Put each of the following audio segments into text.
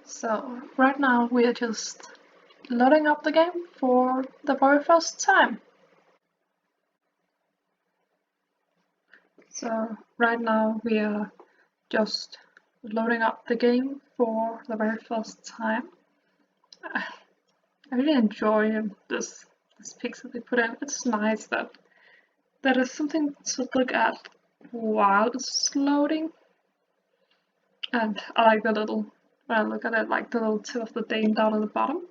So right now we are just loading up the game for the very first time. So right now we are just loading up the game for the very first time. I really enjoy this pixel they put in. It's nice that there is something to look at while it's loading. And I like the little, when I look at it, like the little tip of the dame down at the bottom.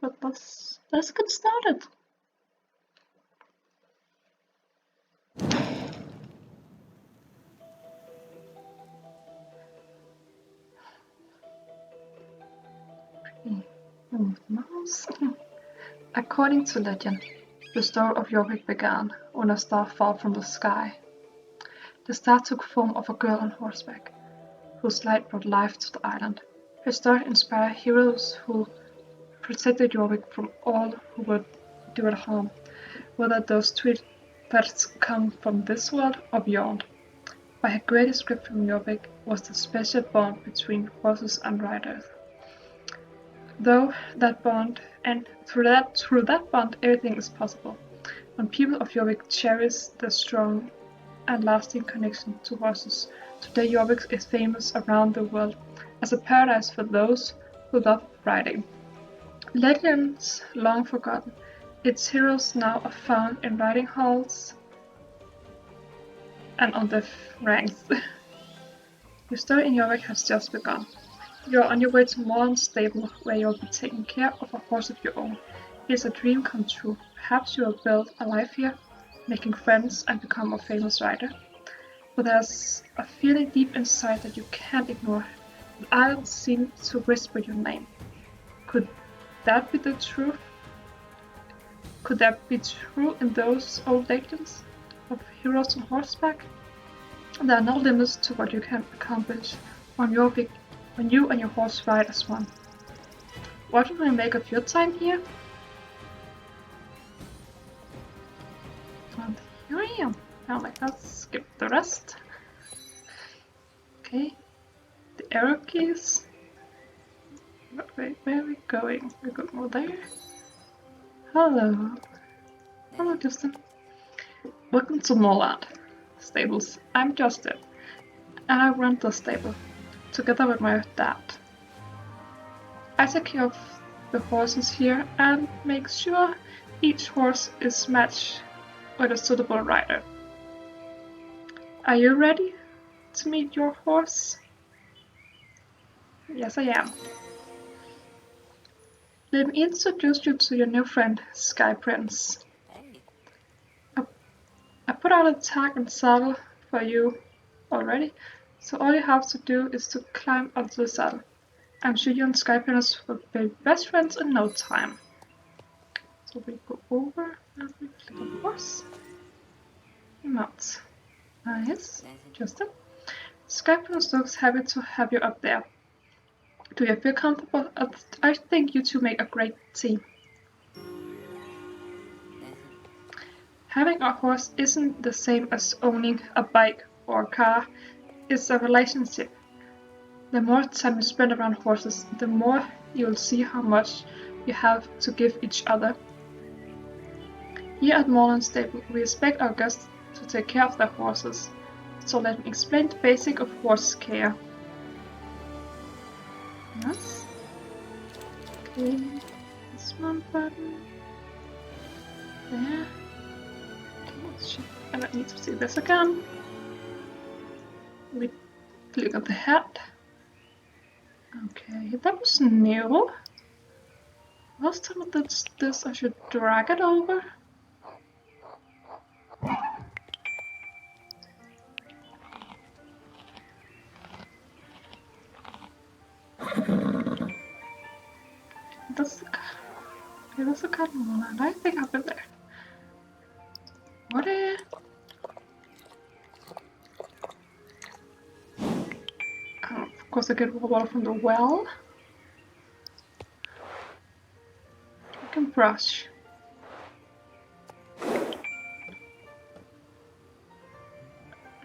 But let's get started. Move the mouse. According to legend, the story of Jorvik began when a star fell from the sky. The star took form of a girl on horseback, whose light brought life to the island. Her story inspired heroes who protected Jorvik from all who would do it harm, whether those threats come from this world or beyond. But her greatest gift from Jorvik was the special bond between horses and riders. Though that bond, and through that bond, everything is possible. When people of Jorvik cherish the strong and lasting connection to horses, today Jorvik is famous around the world as a paradise for those who love riding. Legends long forgotten, its heroes now are found in riding halls and on the ranks. Your story in Jorvik has just begun. You are on your way to Morland's stable, where you will be taking care of a horse of your own. It is a dream come true. Perhaps you will build a life here, making friends and become a famous rider. But there's a feeling deep inside that you can't ignore. The island seems to whisper your name. Could that be the truth? Could that be true in those old legends of heroes on horseback? There are no limits to what you can accomplish on Jorvik when you and your horse ride as one. What will you make of your time here? And here I am. Now let's skip the rest. Okay, the arrow keys. Wait, where are we going? We're going over there. Hello. Hello, Justin. Welcome to Moorland Stables. I'm Justin, and I run the stable, together with my dad. I take care of the horses here and make sure each horse is matched with a suitable rider. Are you ready to meet your horse? Yes, I am. Let me introduce you to your new friend, Sky Prince. I put out a tag and saddle for you already, so all you have to do is to climb onto the saddle. I'm sure you and Sky Prince will be best friends in no time. So we go over and we click on horse. Mount. Nice. Justin. Sky Prince looks happy to have you up there. Do you feel comfortable? I think you two make a great team. Having a horse isn't the same as owning a bike or a car. It's a relationship. The more time you spend around horses, the more you'll see how much you have to give each other. Here at Moorland Stable, we expect our guests to take care of their horses. So let me explain the basic of horse care. Yes. Okay, this one button. There. Okay, and I need to see this again. We click on the head. Okay, that was new. Last time I did this, I should drag it over. That's the kind of one, and I think I've been there. What is? Of course, I get water from the well. I can brush.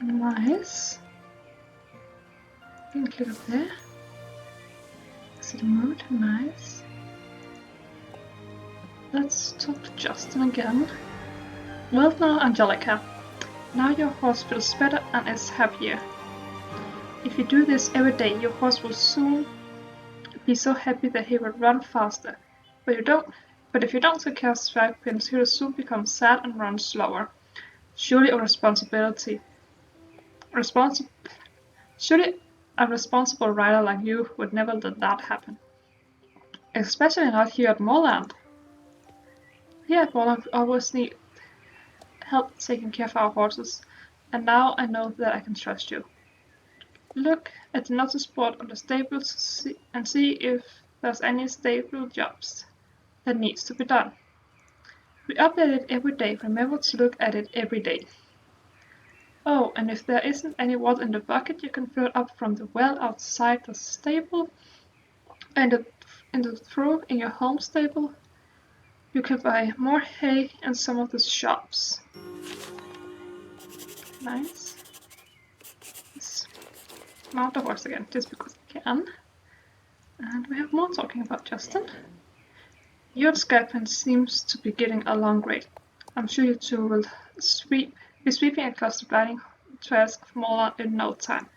Nice. You can click up there. the mood, nice. Let's talk to Justin again. Well now, Angelica. Now your horse feels better and is happier. If you do this every day, your horse will soon be so happy that he will run faster. But if you don't take care of strike pins, he will soon become sad and run slower. Surely a surely a responsible rider like you would never let that happen. Especially not here at Moorland. Here at Moorland we always need help taking care of our horses, and now I know that I can trust you. Look at the notice board on the stables and see if there's any stable jobs that needs to be done. We update it every day, remember to look at it every day. Oh, and if there isn't any water in the bucket, you can fill it up from the well outside the stable and in the trough in your home stable. You can buy more hay in some of the shops. Nice. Let's mount the horse again, just because I can. And we have more talking about Justin. Your scarpin seems to be getting along great. I'm sure you two will be sweeping across the riding trails of Moorland in no time.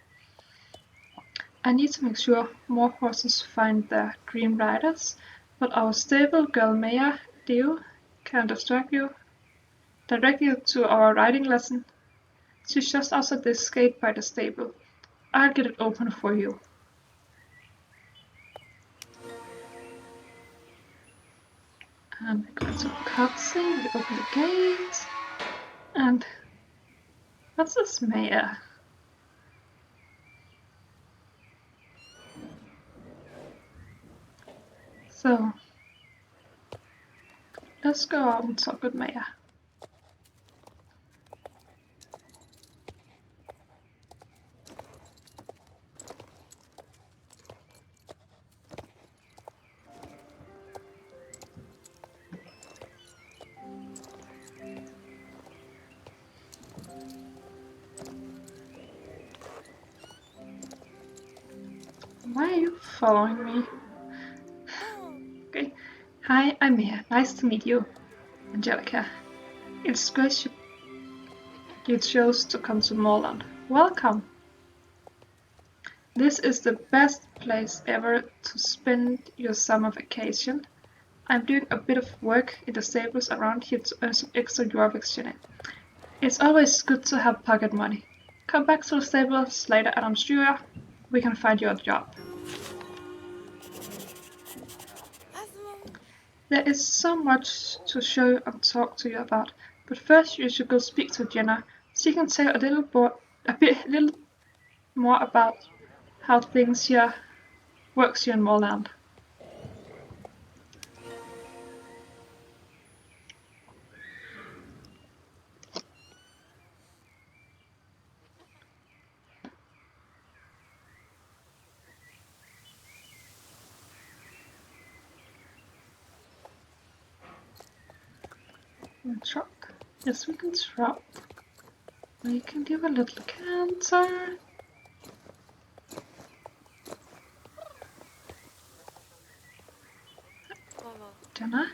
I need to make sure more horses find their dream riders, but our stable girl Maya Dio can direct you to our riding lesson. She's just outside this gate by the stable. I'll get it open for you. And we go to cutscene, we open the gate, and what's this Maya? So, let's go out and talk with Maya. Why are you following me? Okay. Hi, I'm Mia. Nice to meet you, Angelica. It's great you chose to come to Moorland. Welcome. This is the best place ever to spend your summer vacation. I'm doing a bit of work in the stables around here to earn some extra Jorvik's unit. It's always good to have pocket money. Come back to the stables later and I'm sure we can find you a job. There is so much to show and talk to you about, but first you should go speak to Jenna. She can tell you a little more about how things here works here in Moorland. Trot. Yes, we can trot. We can do a little canter. Jenna?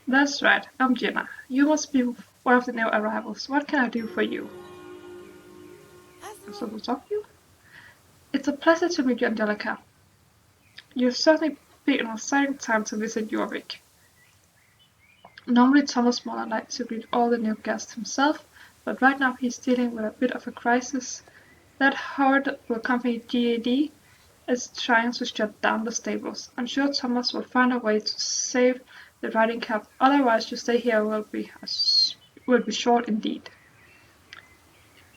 That's right, I'm Jenna. You must be one of the new arrivals. What can I do for you? So we'll talk to you. It's a pleasure to meet you, Angelica. You've certainly picked an exciting time to visit Jorvik. Normally Thomas Muller likes to greet all the new guests himself, but right now he's dealing with a bit of a crisis. That horrible company GAD is trying to shut down the stables. I'm sure Thomas will find a way to save the riding cap, otherwise your stay here will be short indeed.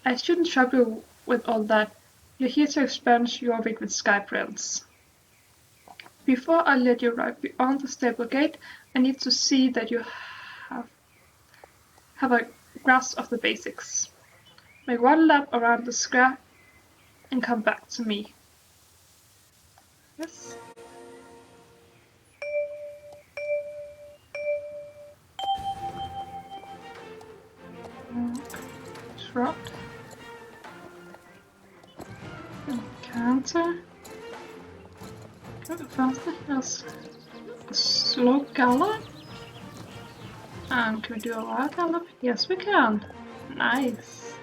I shouldn't trouble you with all that. You're here to expand Jorvik with Sky Prince. Before I let you ride beyond the stable gate, I need to see that you have a grasp of the basics. Make one lap around the square and come back to me. Yes. Trot. Canter. faster. Yes. A slow gallop. And can we do a wild gallop? Yes, we can. Nice.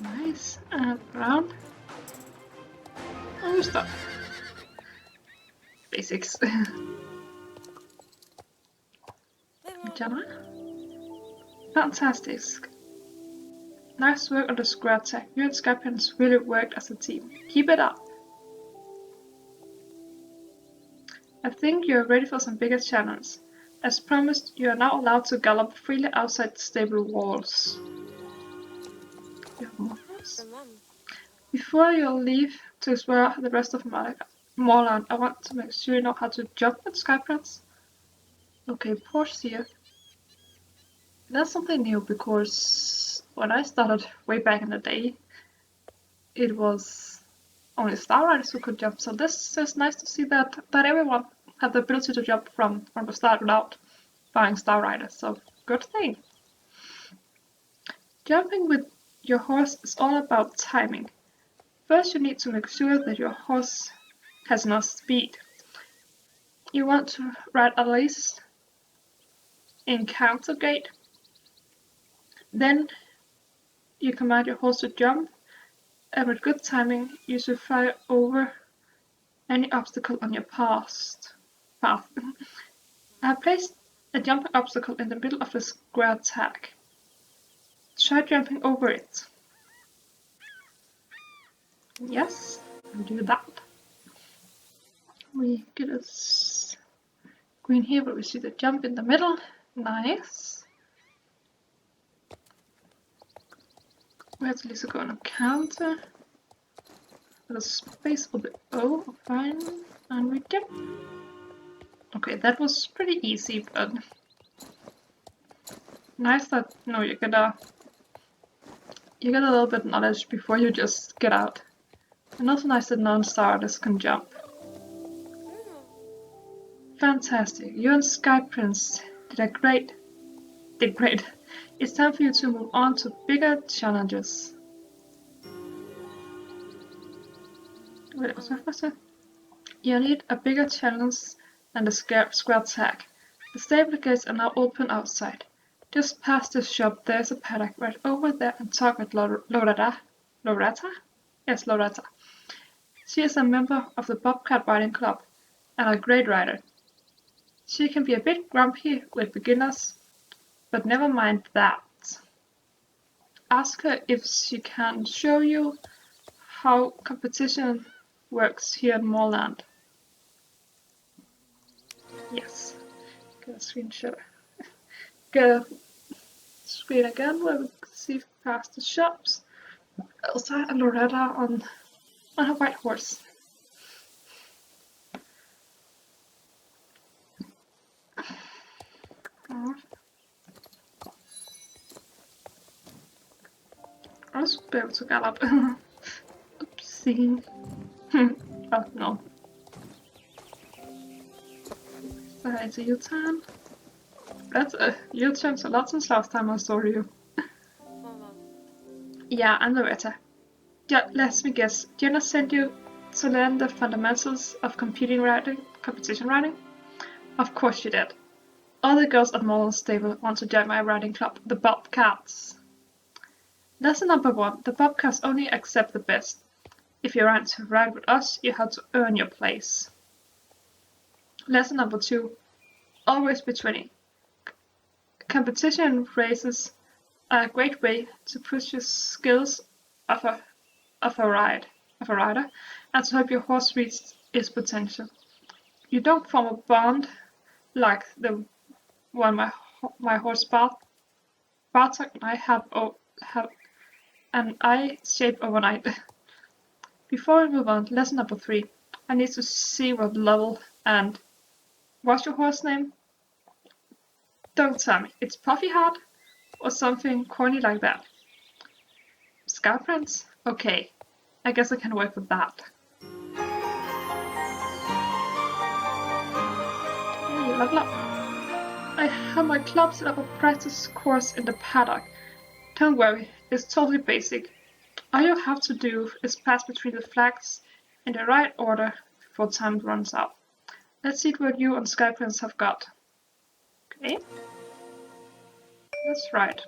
Nice. And round. And we stop. Basics. Jenna? Fantastic. Nice work on the square tag. You and Scorpions really worked as a team. Keep it up. I think you're ready for some bigger challenges. As promised, you are now allowed to gallop freely outside the stable walls. You have more for us? Before you leave to explore the rest of Moorland, I want to make sure you know how to jump with Skypants. Okay, Portia. That's something new because when I started way back in the day, it was only Star Riders who could jump. So this is nice to see that everyone had the ability to jump from the start without buying Star Riders. So good thing. Jumping with your horse is all about timing. First, you need to make sure that your horse has enough speed. You want to ride at least in counter gait. Then you command your horse to jump, and with good timing, you should fly over any obstacle on your path. I have placed a jumping obstacle in the middle of the square tag. Try jumping over it. Yes, I'll do that. We get a green here, but we see the jump in the middle. Nice. We have to least go on a counter. A space for the O, fine, and we jump. Okay, that was pretty easy, but nice that you get a little bit of knowledge before you just get out. And also nice that non-starters can jump. Fantastic, you and Sky Prince did great. It's time for you to move on to bigger challenges. Wait, what's that first? You need a bigger challenge than the square tag. The stable gates are now open outside. Just past the shop there's a paddock right over there, and talk with Loretta? Yes, Loretta. She is a member of the Bobcat Riding Club and a great rider. She can be a bit grumpy with beginners, but never mind that. Ask her if she can show you how competition works here in Moorland. Yes. Get a screenshot. Get a screen again where we can see past the shops. Elsa and Loretta on her white horse. I was be able to gallop. Oopsie. Oh no. So it's a U-turn. That's a U-turn a lot since last time I saw you. Yeah, I'm Loretta. Let me guess. Jenna sent you to learn the fundamentals of competition riding? Of course she did. All the girls at Moorland Stable want to join my riding club, the Bobcats. Lesson number 1. The Bobcats only accept the best. If you want to ride with us, you have to earn your place. Lesson number 2. Always be training. Competition races are a great way to push your skills of a rider and to help your horse reach its potential. You don't form a bond like the one my horse Bartok and I have an eye shape overnight. Before we move on, lesson number 3. I need to see what level and what's your horse name? Don't tell me. It's Puffy Heart or something corny like that. Sky Prince? Okay. I guess I can work with that. Hey, level up. I have my club set up a practice course in the paddock. Don't worry, it's totally basic. All you have to do is pass between the flags in the right order before time runs out. Let's see what you and Sky Prince have got. Okay, that's right.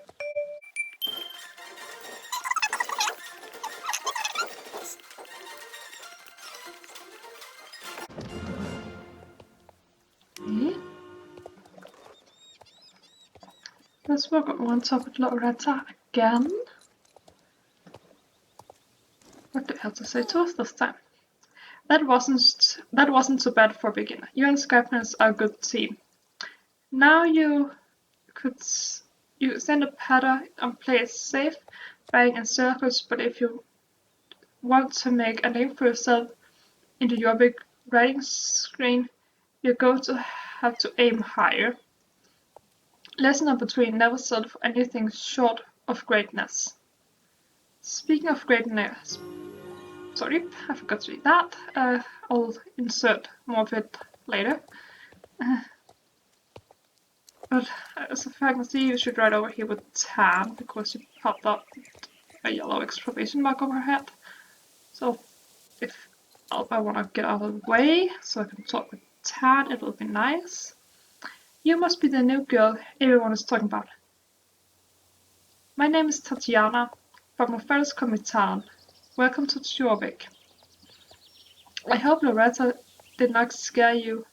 Okay. Let's work on top with Loretta again. What the hell to say to us this time? That wasn't so bad for a beginner. You and Sky Prince are a good team. Now you send a pattern and play it safe, riding in circles, but if you want to make a name for yourself into your big writing screen, you're going to have to aim higher. Lesson number 3, never settle for anything short of greatness. Speaking of greatness, sorry, I forgot to read that. I'll insert more of it later. But as far as I can see, you should write over here with tan, because you popped up a yellow exclamation mark over her head. So if I want to get out of the way so I can talk with tan, it will be nice. You must be the new girl everyone is talking about. My name is Tatiana, but my friends call me Tan. Welcome to Jorvik. I hope Loretta did not scare you.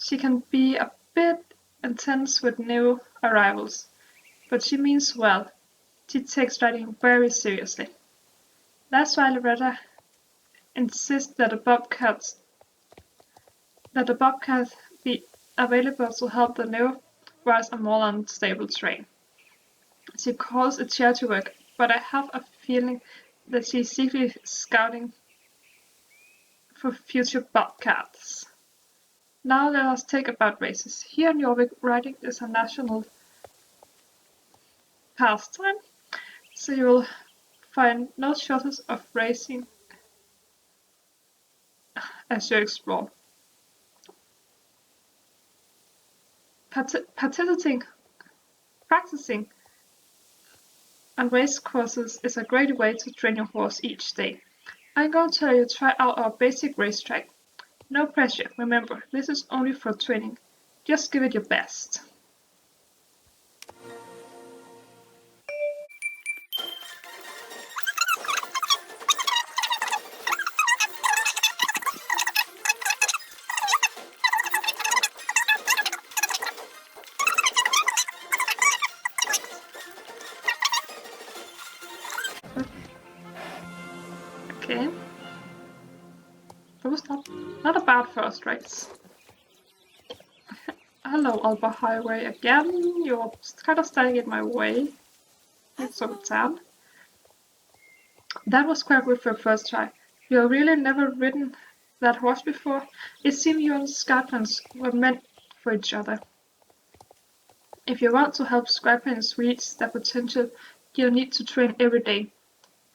She can be a bit intense with new arrivals, but she means well. She takes writing very seriously. That's why Loretta insists that the bobcat be available to help the new rise on more unstable terrain. She calls it charity work, but I have a feeling that she's secretly scouting for future bobcats. Now let us take about races. Here in Jorvik, riding is a national pastime, so you will find no shortage of racing as you explore. Practicing on race courses is a great way to train your horse each day. I'm going to tell you to try out our basic racetrack. No pressure, remember, this is only for training. Just give it your best. Okay. That was not a bad first race. Hello, Alba Highway again. You're kind of standing in my way. It's so sad. That was quite good for a first try. You've really never ridden that horse before. It seemed you and Skypants were meant for each other. If you want to help Skypants reach their potential, you'll need to train every day.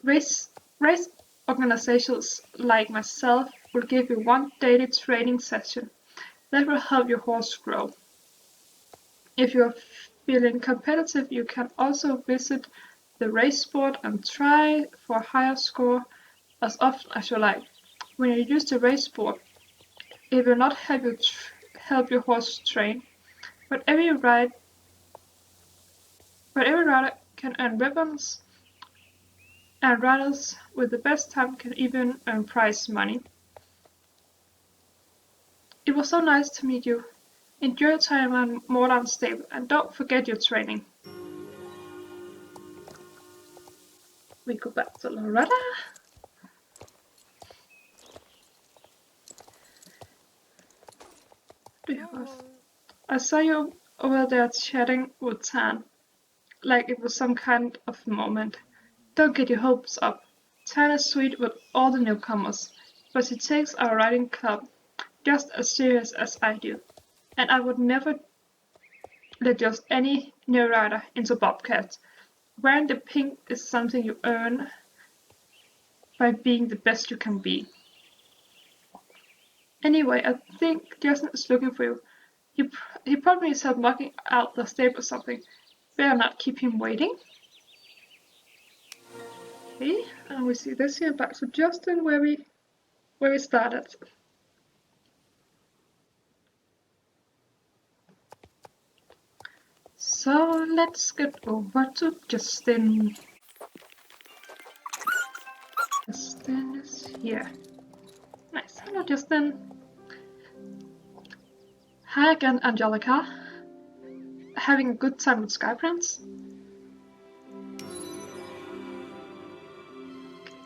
Race organizations like myself will give you one daily training session that will help your horse grow. If you're feeling competitive, you can also visit the race board and try for a higher score as often as you like. When you use the race board, it will not help your horse train, but every rider can earn ribbons, and riders with the best time can even earn prize money. It was so nice to meet you. Enjoy your time on Modern Stable, and don't forget your training. We go back to Loretta. I saw you over there chatting with Tan, like it was some kind of moment. Don't get your hopes up. Tan is sweet with all the newcomers, but she takes our riding club just as serious as I do, and I would never let just any new rider into Bobcat. Wearing the pink is something you earn by being the best you can be. Anyway, I think Jason is looking for you. He probably is out knocking out the stable or something. Better not keep him waiting. Okay, and we see this here back to Justin where we started. So let's get over to Justin. Justin is here. Nice. Hello, Justin. Hi again, Angelica. Having a good time with Sky Prince?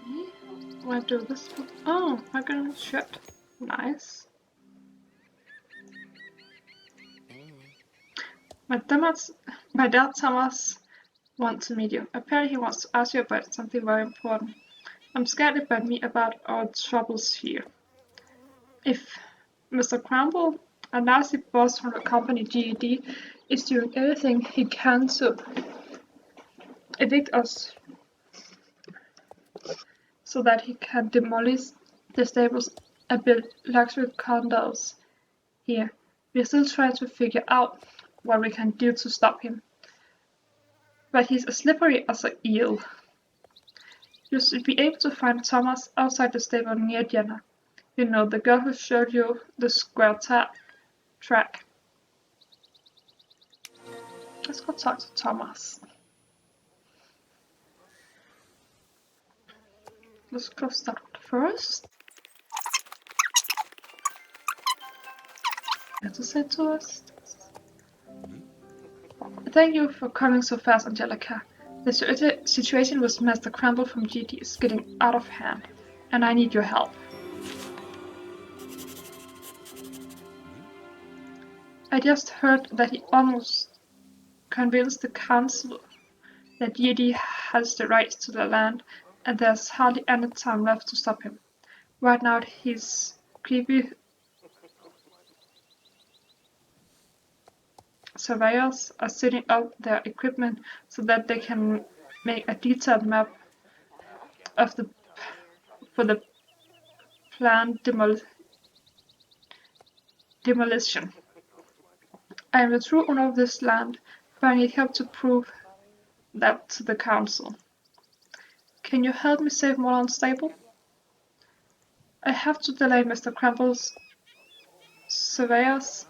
Okay. Where do this? Oh, I got a shirt. Nice. My dad Thomas wants to meet you. Apparently he wants to ask you about something very important. I'm scared about me about our troubles here. If Mr. Crumble, a nasty boss from the company GED, is doing everything he can to evict us so that he can demolish the stables and build luxury condos here. We're still trying to figure out what we can do to stop him. But he's as slippery as an eel. You should be able to find Thomas outside the stable near Jenna. You know, the girl who showed you the square track. Let's go talk to Thomas. Let's go start first. What to say to us? Thank you for coming so fast, Angelica. The situation with Master Crumble from GT is getting out of hand, and I need your help. I just heard that he almost convinced the council that GT has the rights to the land, and there's hardly any time left to stop him. Right now, his creepy surveyors are setting up their equipment so that they can make a detailed map of for the planned demolition. I am the true owner of this land, but I need help to prove that to the council. Can you help me save Moreland Stable? I have to delay Mr. Crumble's surveyors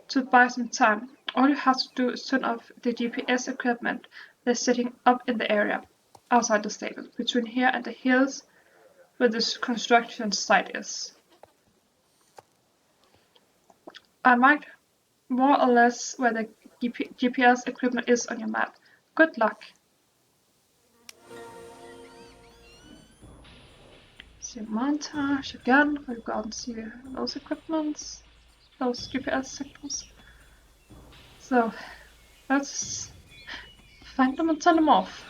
to buy some time. All you have to do is turn off the GPS equipment they're setting up in the area outside the stable, between here and the hills where this construction site is. I marked more or less where the GPS equipment is on your map. Good luck. See montage again. We've got to see those equipments, those GPS signals. So let's find them and turn them off.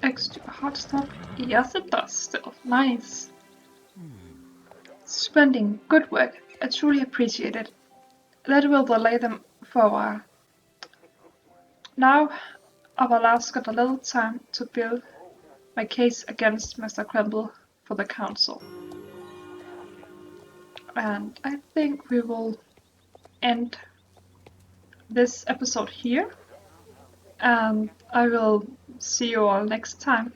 Extra hot stuff. Yes, it does still. Nice. Spending good work. I truly appreciate it. That will delay them for a while. Now, I've allowed got a little time to build my case against Mr. Crumble for the council. And I think we will end this episode here. And I will see you all next time.